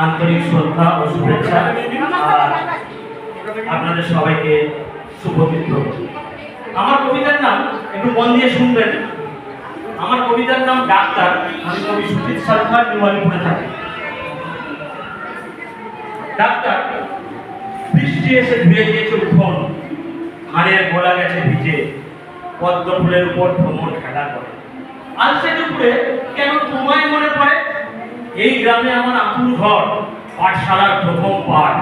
আন্তরিক শ্রদ্ধা ও শুভেচ্ছা। আপনাদের সবাইকে শুভমিত্র। আমার কবিতার নাম একটু মন দিয়ে শুনবেন। আমার কবিতার নাম ডাক্তার। আমি কবি সুচিত সরকার, নিউয়ালিপুরে থাকি। ডাক্তার, বৃষ্টি এসে ধুয়ে দিয়েছে উঠোন, হাড়ের গোলা গেছে ভিজে, পদ্ম ফুলের উপর ভ্রমর খেলা করে। আজ সে দুপুরে কেন তোমায় মনে পড়ে? এই গ্রামে আমার আতুর ঘর, পাঠশালার প্রথম পাঠ।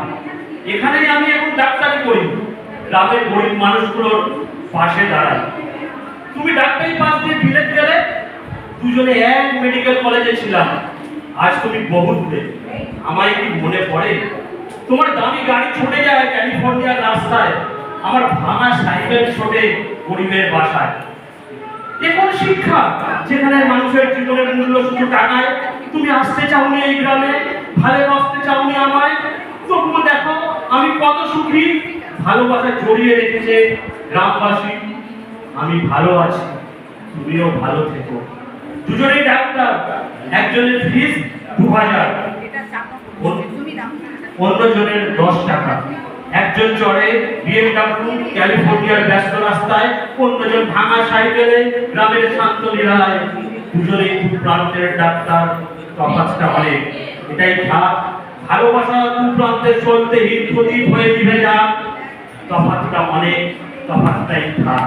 এখানেই আমি এখন ডাক্তারি করি, গ্রামের গরিব মানুষগুলোর পাশে দাঁড়াই। তুমি ডাক্তারি পাশ দিয়ে বিলেত গেলে, দুজনে এক মেডিকেল কলেজে ছিলাম। আজ তুমি বহু দূরে, আমায় কি মনে পড়ে? তোমার দামি গাড়ি ছুটে যায় ক্যালিফোর্নিয়ার রাস্তায়, আমার ভাঙা সাইকেল ছোটে গরিবের বাসায়। এখন শিক্ষা যেখানে মানুষের জীবনের মূল্য শুধু টাকায়। তুমি আসতে চাওনি এই গ্রামে, ভালোবাসতে চাওনি আমায়, তবুও দেখো আমি কত সুখী। ভালোবাসা জড়িয়ে রেখেছে গ্রামবাসী। আমি ভালো আছি, তুমিও ভালো থেকো। দুজনেই ডাক্তার, একজনের ফিস 2000, অন্যজনের 10 টাকা। একজন চড়ে BMW ক্যালিফোর্নিয়ার ব্যস্ত রাস্তায়, অন্যজন ভাঙা সাইকেলে গ্রামের শান্ত লীলায়। দুজনেই দু প্রান্তের ডাক্তার, তফাৎটা অনেক। এটাই থাক, ভালোবাসা দু প্রান্তে চলতে হিত প্রদীপ হয়ে নিভে যাক। তফাৎটা অনেক, তফাৎটাই থাক।